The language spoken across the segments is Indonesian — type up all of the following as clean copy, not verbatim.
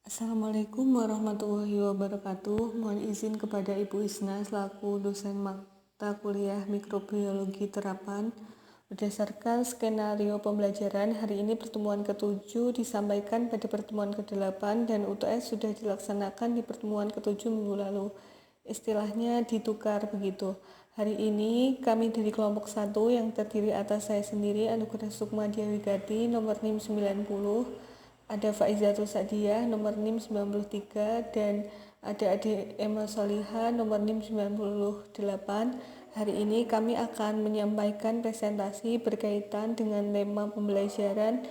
Assalamualaikum warahmatullahi wabarakatuh. Mohon izin kepada Ibu Isna selaku dosen mata kuliah mikrobiologi terapan. Berdasarkan skenario pembelajaran, hari ini pertemuan ke-7 disampaikan pada pertemuan ke-8 dan UTS sudah dilaksanakan di pertemuan ke-7 minggu lalu. Istilahnya ditukar begitu. Hari ini kami dari kelompok 1 yang terdiri atas saya sendiri, Anugerah Sukma Diawigati, nomor NIM 90, ada Faizatul Sadiah nomor NIM 93, dan ada adik Emma Soliha nomor NIM 98. Hari ini kami akan menyampaikan presentasi berkaitan dengan tema pembelajaran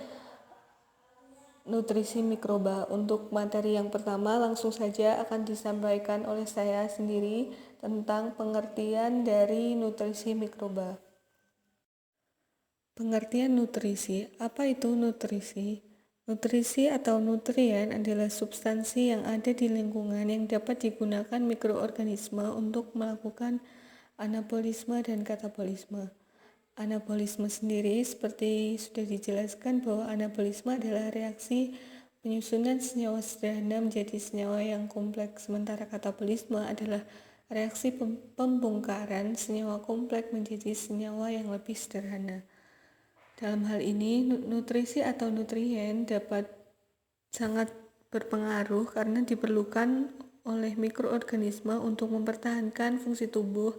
nutrisi mikroba. Untuk materi yang pertama langsung saja akan disampaikan oleh saya sendiri tentang pengertian dari nutrisi mikroba. Pengertian nutrisi. Apa itu nutrisi? Nutrisi atau nutrien adalah substansi yang ada di lingkungan yang dapat digunakan mikroorganisme untuk melakukan anabolisme dan katabolisme. Anabolisme sendiri seperti sudah dijelaskan bahwa anabolisme adalah reaksi penyusunan senyawa sederhana menjadi senyawa yang kompleks, sementara katabolisme adalah reaksi pembongkaran senyawa kompleks menjadi senyawa yang lebih sederhana. Dalam hal ini, nutrisi atau nutrien dapat sangat berpengaruh karena diperlukan oleh mikroorganisme untuk mempertahankan fungsi tubuh,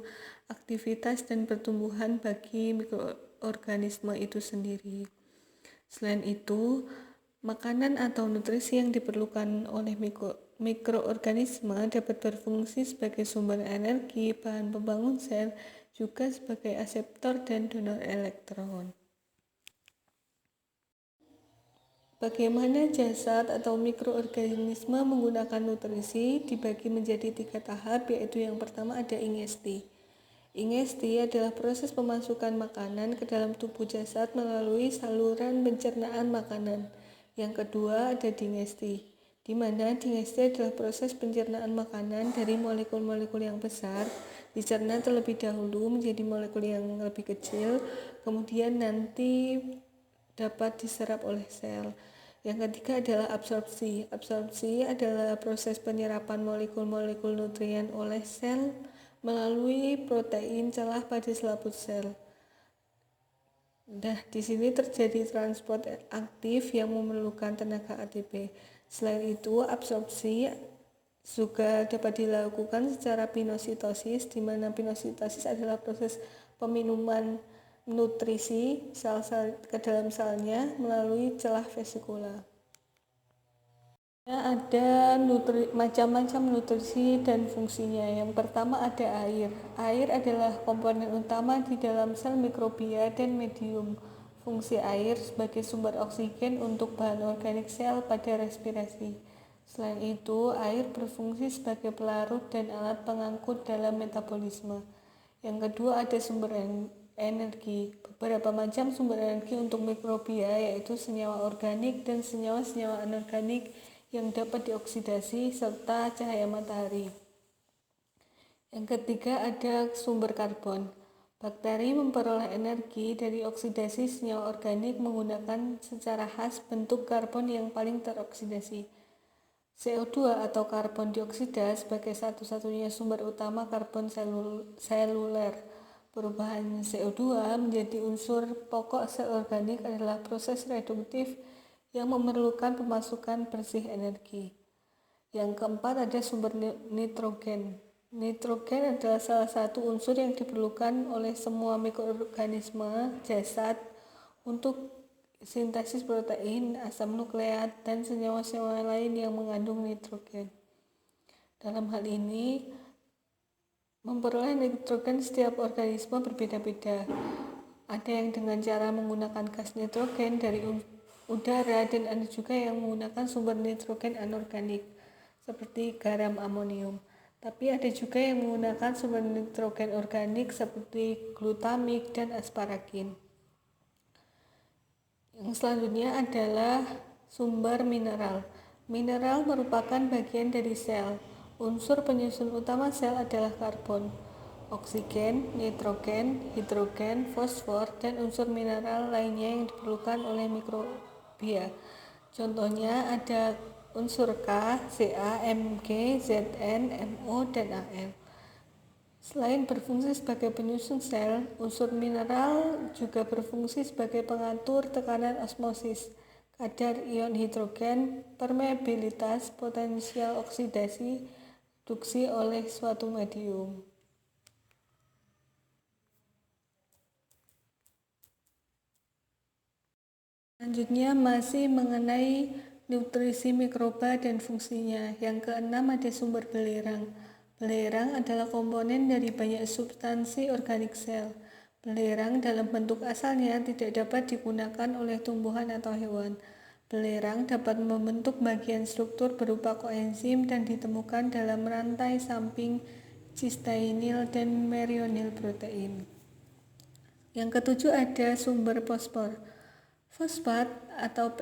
aktivitas, dan pertumbuhan bagi mikroorganisme itu sendiri. Selain itu, makanan atau nutrisi yang diperlukan oleh mikroorganisme dapat berfungsi sebagai sumber energi, bahan pembangun sel, juga sebagai aseptor dan donor elektron. Bagaimana jasad atau mikroorganisme menggunakan nutrisi dibagi menjadi 3 tahap, yaitu yang pertama ada ingesti. Ingesti adalah proses pemasukan makanan ke dalam tubuh jasad melalui saluran pencernaan makanan. Yang kedua ada digesti, di mana digesti adalah proses pencernaan makanan dari molekul-molekul yang besar dicerna terlebih dahulu menjadi molekul yang lebih kecil, kemudian nanti dapat diserap oleh sel. Yang ketiga adalah absorpsi. Absorpsi adalah proses penyerapan molekul-molekul nutrien oleh sel melalui protein celah pada selaput sel. Nah, di sini terjadi transport aktif yang memerlukan tenaga ATP. Selain itu, absorpsi juga dapat dilakukan secara pinositosis, di mana pinositosis adalah proses peminuman nutrisi sel-sel ke dalam selnya melalui celah vesikular. Ada macam-macam nutrisi dan fungsinya. Yang pertama ada air. Air adalah komponen utama di dalam sel mikrobia dan medium. Fungsi air sebagai sumber oksigen untuk bahan organik sel pada respirasi. Selain itu, air berfungsi sebagai pelarut dan alat pengangkut dalam metabolisme. Yang kedua ada sumber energi. Beberapa macam sumber energi untuk mikrobia yaitu senyawa organik dan senyawa-senyawa anorganik yang dapat dioksidasi serta cahaya matahari. Yang ketiga ada sumber karbon. Bakteri memperoleh energi dari oksidasi senyawa organik menggunakan secara khas bentuk karbon yang paling teroksidasi. CO2 atau karbon dioksida sebagai satu-satunya sumber utama karbon seluler. Perubahan CO2 menjadi unsur pokok sel organik adalah proses reduktif yang memerlukan pemasukan bersih energi. Yang keempat ada sumber nitrogen. Nitrogen adalah salah satu unsur yang diperlukan oleh semua mikroorganisme jasad untuk sintesis protein, asam nukleat, dan senyawa-senyawa lain yang mengandung nitrogen. Dalam hal ini, memperoleh nitrogen setiap organisme berbeda-beda. Ada yang dengan cara menggunakan gas nitrogen dari udara dan ada juga yang menggunakan sumber nitrogen anorganik seperti garam amonium. Tapi ada juga yang menggunakan sumber nitrogen organik seperti glutamik dan asparagin. Yang selanjutnya adalah sumber mineral. Mineral merupakan bagian dari sel. Unsur penyusun utama sel adalah karbon, oksigen, nitrogen, hidrogen, fosfor, dan unsur mineral lainnya yang diperlukan oleh mikrobia. Contohnya ada unsur K, Ca, Mg, Zn, Mo, dan Al. Selain berfungsi sebagai penyusun sel, unsur mineral juga berfungsi sebagai pengatur tekanan osmosis, kadar ion hidrogen, permeabilitas, potensial oksidasi, reduksi oleh suatu medium. Selanjutnya masih mengenai nutrisi mikroba dan fungsinya. Yang keenam ada sumber belerang. Belerang adalah komponen dari banyak substansi organik sel. Belerang dalam bentuk asalnya tidak dapat digunakan oleh tumbuhan atau hewan. Belerang dapat membentuk bagian struktur berupa koenzim dan ditemukan dalam rantai samping cysteinil dan merionil protein. Yang ketujuh ada sumber fosfor. Fosfat atau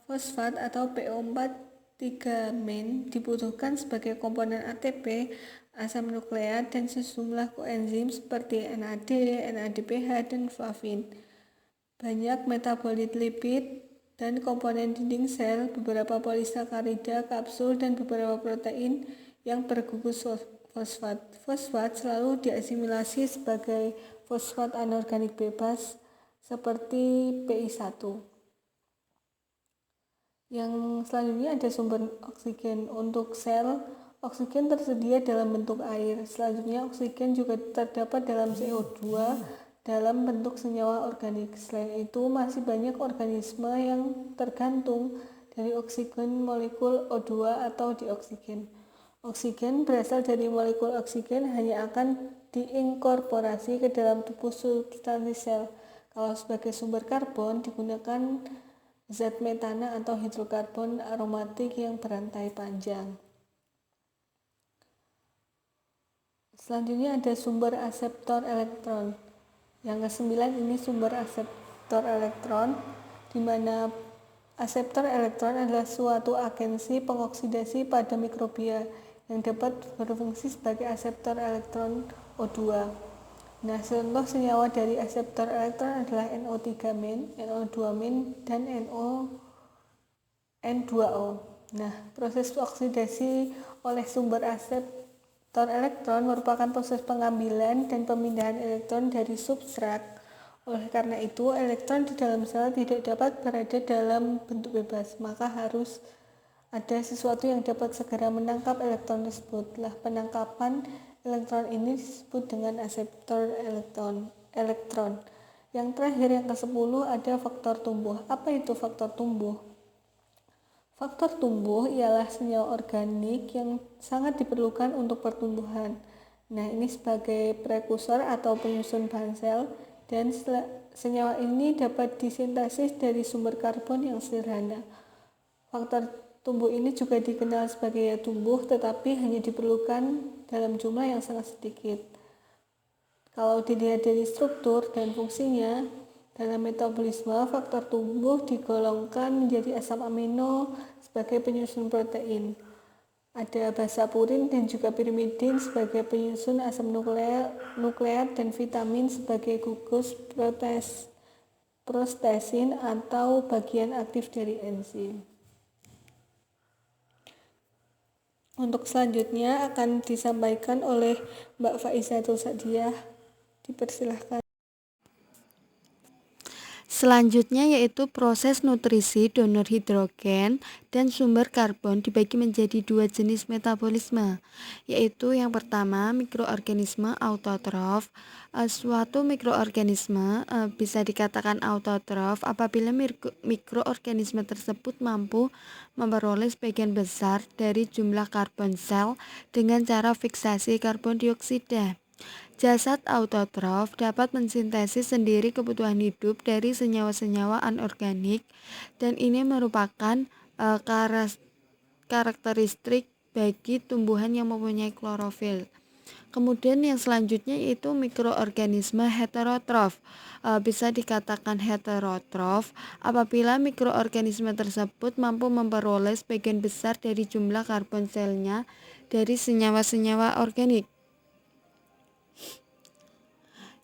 fosfat atau PO4-3-men dibutuhkan sebagai komponen ATP, asam nukleat, dan sejumlah koenzim seperti NAD, NADPH, dan flavin. Banyak metabolit lipid dan komponen dinding sel, beberapa polisakarida, kapsul, dan beberapa protein yang bergugus fosfat. Fosfat selalu diasimilasi sebagai fosfat anorganik bebas seperti PI1. Yang selanjutnya ada sumber oksigen. Untuk sel, oksigen tersedia dalam bentuk air. Selanjutnya oksigen juga terdapat dalam CO2 dalam bentuk senyawa organik. Selain itu masih banyak organisme yang tergantung dari oksigen molekul O2 atau dioksigen. Oksigen berasal dari molekul oksigen hanya akan diinkorporasi ke dalam tubuh substansi sel. Kalau sebagai sumber karbon digunakan zat metana atau hidrokarbon aromatik yang berantai panjang. Selanjutnya ada sumber aseptor elektron. Yang kesembilan ini sumber aseptor elektron, di mana aseptor elektron adalah suatu agensi pengoksidasi pada mikrobia yang dapat berfungsi sebagai aseptor elektron O2. Nah, contoh senyawa dari aseptor elektron adalah NO3-men, NO2-men, dan N2O. Nah, proses oksidasi oleh sumber aseptor elektron merupakan proses pengambilan dan pemindahan elektron dari substrat. Oleh karena itu, elektron di dalam sel tidak dapat berada dalam bentuk bebas, maka harus ada sesuatu yang dapat segera menangkap elektron tersebut. Penangkapan elektron ini disebut dengan aseptor elektron. Yang terakhir, yang ke-10 ada faktor tumbuh. Apa itu faktor tumbuh? Faktor tumbuh ialah senyawa organik yang sangat diperlukan untuk pertumbuhan. Nah, ini sebagai prekursor atau penyusun bahan sel, dan senyawa ini dapat disintesis dari sumber karbon yang sederhana. Faktor tumbuh ini juga dikenal sebagai tumbuh, tetapi hanya diperlukan dalam jumlah yang sangat sedikit. Kalau dilihat dari struktur dan fungsinya, dalam metabolisme, faktor tumbuh digolongkan menjadi asam amino sebagai penyusun protein. Ada basapurin dan juga pirimidin sebagai penyusun asam nukleat dan vitamin sebagai gugus prostasin atau bagian aktif dari enzim. Untuk selanjutnya akan disampaikan oleh Mbak Faizatul Sadiah. Dipersilahkan. Selanjutnya yaitu proses nutrisi donor hidrogen dan sumber karbon dibagi menjadi dua jenis metabolisme, yaitu yang pertama mikroorganisme autotrof. Suatu mikroorganisme bisa dikatakan autotrof apabila mikroorganisme tersebut mampu memperoleh sebagian besar dari jumlah karbon sel dengan cara fiksasi karbon dioksida. Jasad autotrof dapat mensintesis sendiri kebutuhan hidup dari senyawa-senyawa anorganik, dan ini merupakan karakteristik bagi tumbuhan yang mempunyai klorofil. Kemudian yang selanjutnya yaitu mikroorganisme heterotrof. Bisa dikatakan heterotrof apabila mikroorganisme tersebut mampu memperoleh sebagian besar dari jumlah karbon selnya dari senyawa-senyawa organik.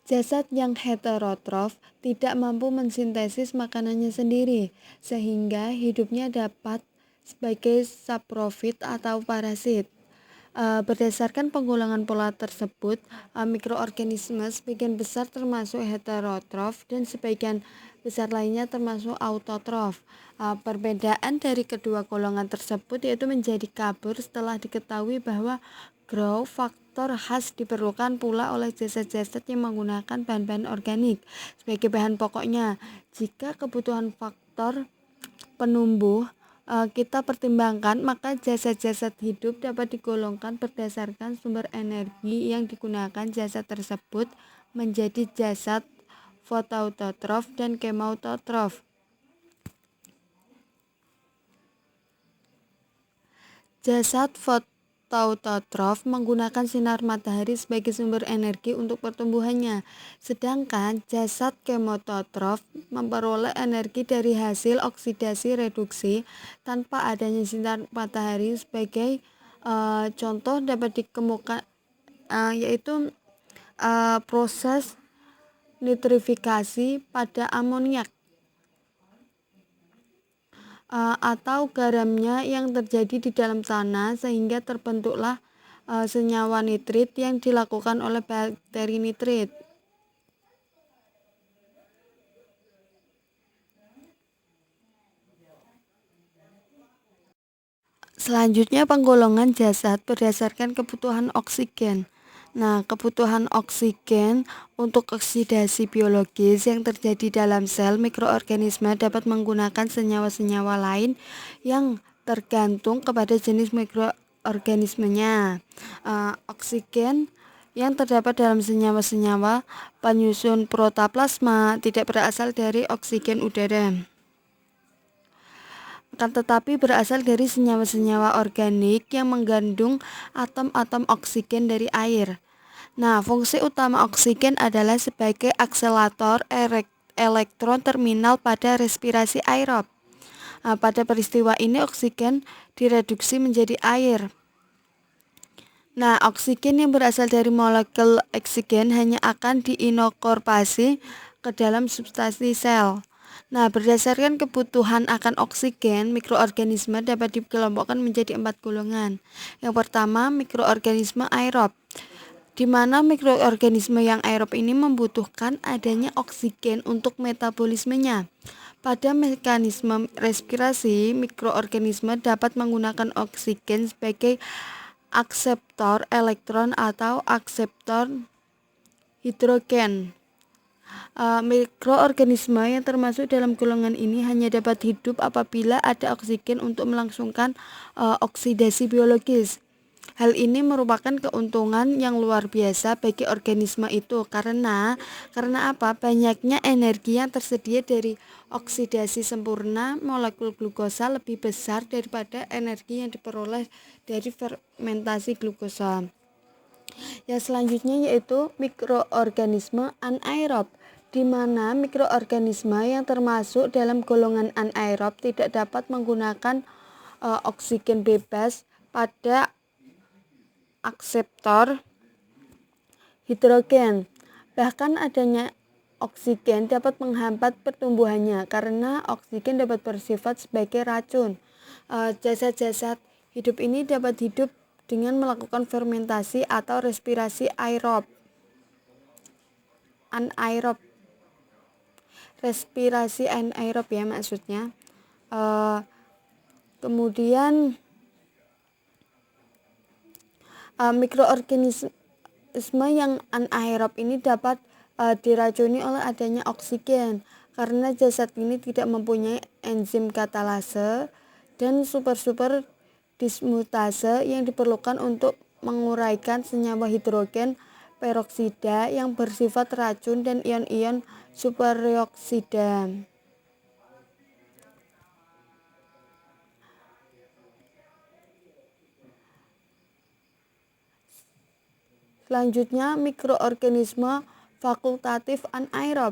Jasad yang heterotrof tidak mampu mensintesis makanannya sendiri, sehingga hidupnya dapat sebagai saprofit atau parasit. Berdasarkan pengulangan pola tersebut, mikroorganisme sebagian besar termasuk heterotrof dan sebagian besar lainnya termasuk autotrof. Perbedaan dari kedua golongan tersebut yaitu menjadi kabur setelah diketahui bahwa growth faktor khas diperlukan pula oleh jasad-jasad yang menggunakan bahan-bahan organik sebagai bahan pokoknya. Jika kebutuhan faktor penumbuh kita pertimbangkan, maka jasad-jasad hidup dapat digolongkan berdasarkan sumber energi yang digunakan. Jasad tersebut menjadi jasad fotautotrof dan kemautotrof. Jasad fotautotrof menggunakan sinar matahari sebagai sumber energi untuk pertumbuhannya, sedangkan jasad kemototrof memperoleh energi dari hasil oksidasi reduksi tanpa adanya sinar matahari. Sebagai contoh dapat dikemukakan yaitu proses nitrifikasi pada amoniak atau garamnya yang terjadi di dalam tanah sehingga terbentuklah senyawa nitrit yang dilakukan oleh bakteri nitrit. Selanjutnya penggolongan jasad berdasarkan kebutuhan oksigen. Nah, kebutuhan oksigen untuk oksidasi biologis yang terjadi dalam sel mikroorganisme dapat menggunakan senyawa-senyawa lain yang tergantung kepada jenis mikroorganismenya. Oksigen yang terdapat dalam senyawa-senyawa penyusun protoplasma tidak berasal dari oksigen udara, akan tetapi berasal dari senyawa-senyawa organik yang mengandung atom-atom oksigen dari air. Nah, fungsi utama oksigen adalah sebagai akselerator elektron terminal pada respirasi aerob. Pada peristiwa ini oksigen direduksi menjadi air. Nah, oksigen yang berasal dari molekul oksigen hanya akan diinkorporasi ke dalam substansi sel. Nah, berdasarkan kebutuhan akan oksigen, mikroorganisme dapat dikelompokkan menjadi 4 golongan. Yang pertama, mikroorganisme aerob, di mana mikroorganisme yang aerob ini membutuhkan adanya oksigen untuk metabolismenya. Pada mekanisme respirasi, mikroorganisme dapat menggunakan oksigen sebagai akseptor elektron atau akseptor hidrogen. Mikroorganisme yang termasuk dalam golongan ini hanya dapat hidup apabila ada oksigen untuk melangsungkan oksidasi biologis. Hal ini merupakan keuntungan yang luar biasa bagi organisme itu karena apa? Banyaknya energi yang tersedia dari oksidasi sempurna molekul glukosa lebih besar daripada energi yang diperoleh dari fermentasi glukosa. Yang selanjutnya yaitu mikroorganisme anaerob, di mana mikroorganisme yang termasuk dalam golongan anaerob tidak dapat menggunakan oksigen bebas pada akseptor hidrogen. Bahkan adanya oksigen dapat menghambat pertumbuhannya karena oksigen dapat bersifat sebagai racun. Jasad-jasad hidup ini dapat hidup dengan melakukan fermentasi atau respirasi anaerob. Respirasi anaerob ya maksudnya. Kemudian mikroorganisme yang anaerob ini dapat diracuni oleh adanya oksigen karena jasad ini tidak mempunyai enzim katalase dan super dismutase yang diperlukan untuk menguraikan senyawa hidrogen peroksida yang bersifat racun dan ion-ion superoksida. Selanjutnya mikroorganisme fakultatif anaerob,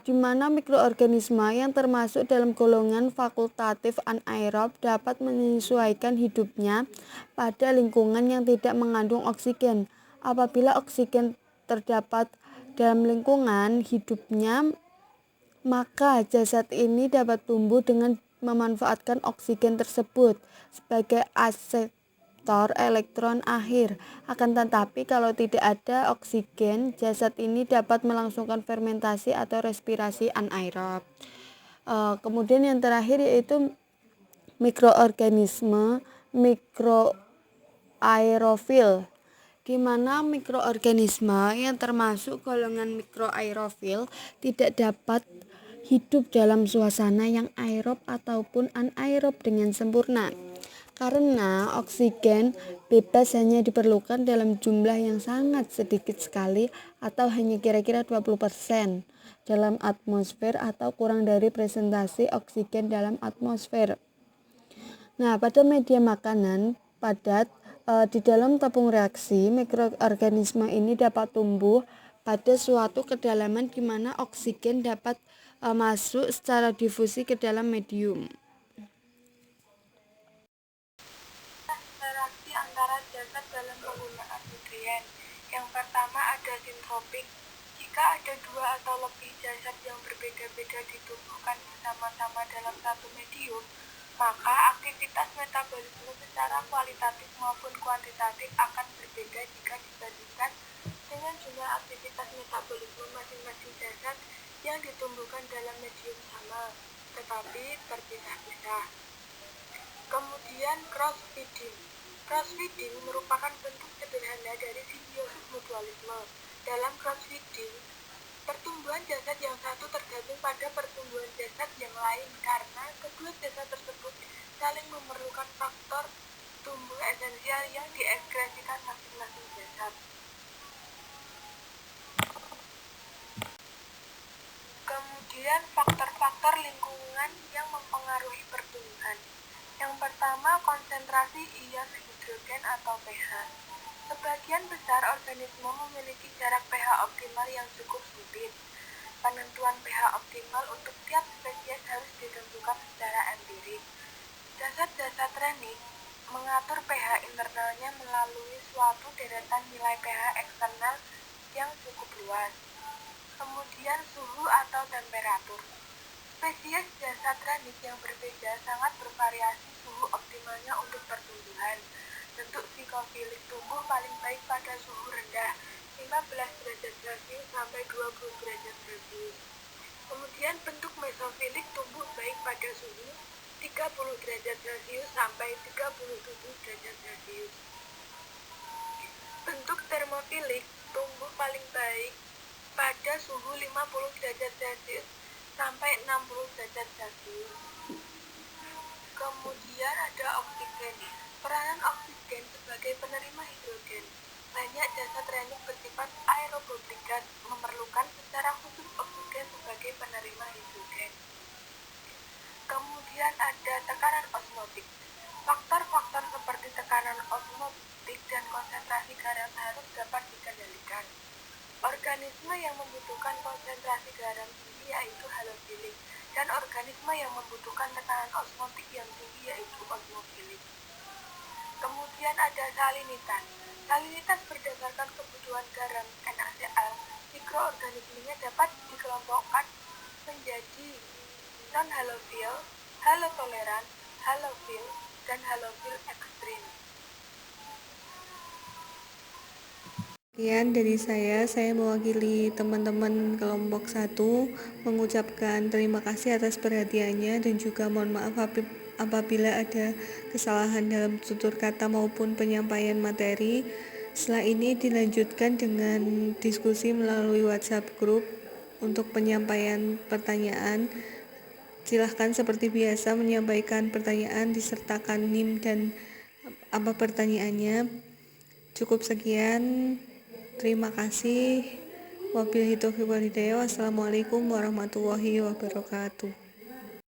di mana mikroorganisme yang termasuk dalam golongan fakultatif anaerob dapat menyesuaikan hidupnya pada lingkungan yang tidak mengandung oksigen. Apabila oksigen terdapat dalam lingkungan hidupnya, maka jasad ini dapat tumbuh dengan memanfaatkan oksigen tersebut sebagai aseptor elektron akhir. Akan tetapi kalau tidak ada oksigen, jasad ini dapat melangsungkan fermentasi atau respirasi anaerob. Kemudian yang terakhir yaitu mikroorganisme mikroaerofil, di mana mikroorganisme yang termasuk golongan mikroaerofil tidak dapat hidup dalam suasana yang aerob ataupun anaerob dengan sempurna. Karena oksigen bebas hanya diperlukan dalam jumlah yang sangat sedikit sekali atau hanya kira-kira 20% dalam atmosfer atau kurang dari presentasi oksigen dalam atmosfer. Nah, pada media makanan padat di dalam tabung reaksi, mikroorganisme ini dapat tumbuh pada suatu kedalaman di mana oksigen dapat masuk secara difusi ke dalam medium. Interaksi antara jasad dalam penggunaan nutrien. Yang pertama ada sintropik. Jika ada dua atau lebih jasad yang berbeda-beda ditumbuhkan bersama-sama dalam satu medium, maka aktivitas metabolisme secara kualitatif maupun kuantitatif akan berbeda jika dibandingkan dengan jumlah aktivitas metabolisme masing-masing jasad yang ditumbuhkan dalam medium sama, tetapi terpisah-pisah. Kemudian cross-feeding. Cross-feeding merupakan bentuk sederhana dari simbiosis mutualisme. Dalam cross-feeding, pertumbuhan jasad yang satu tergantung pada pertumbuhan jasad yang lain karena kedua jasad tersebut saling memerlukan faktor tumbuh esensial yang diekskresikan masing-masing jasad. Kemudian faktor-faktor lingkungan yang mempengaruhi pertumbuhan. Yang pertama, konsentrasi ion hidrogen atau pH. Sebagian besar organisme memiliki jarak pH optimal yang cukup sempit. Penentuan pH optimal untuk tiap spesies harus ditentukan secara empirik. Dasar-dasar training mengatur pH internalnya melalui suatu deretan nilai pH eksternal yang cukup luas. Kemudian suhu atau temperatur. Spesies jasad ranik yang berbeda sangat bervariasi suhu optimalnya untuk pertumbuhan. Bentuk psikofilik tumbuh paling baik pada suhu rendah 15 derajat Celcius sampai 20 derajat Celcius. Kemudian bentuk mesofilik tumbuh baik pada suhu 30 derajat Celcius sampai 37 derajat Celcius. Bentuk termofilik tumbuh paling baik pada suhu 50 derajat Celcius sampai 60 derajat Celcius. Kemudian ada oksigen. Peranan oksigen sebagai penerima hidrogen. Banyak jasad ranik bersifat aerobik dan memerlukan secara khusus oksigen sebagai penerima hidrogen. Kemudian ada tekanan osmotik. Faktor-faktor seperti tekanan osmotik dan konsentrasi garam harus dapat dikendalikan. Organisme yang membutuhkan konsentrasi garam tinggi yaitu halofilik, dan organisme yang membutuhkan tekanan osmotik yang tinggi yaitu osmofilik. Kemudian ada salinitas. Salinitas berdasarkan kebutuhan garam NaCl. Mikroorganismenya dapat dikelompokkan menjadi non-halofil, halotoleran, halofil, dan halofil ekstrim. Sekian dari saya mewakili teman-teman kelompok 1 mengucapkan terima kasih atas perhatiannya dan juga mohon maaf apabila ada kesalahan dalam tutur kata maupun penyampaian materi. Setelah ini dilanjutkan dengan diskusi melalui WhatsApp group untuk penyampaian pertanyaan. Silahkan seperti biasa menyampaikan pertanyaan disertakan NIM dan apa pertanyaannya. Cukup sekian. Terima kasih. Wabillahi taufiq wal hidayah. Wassalamualaikum warahmatullahi wabarakatuh.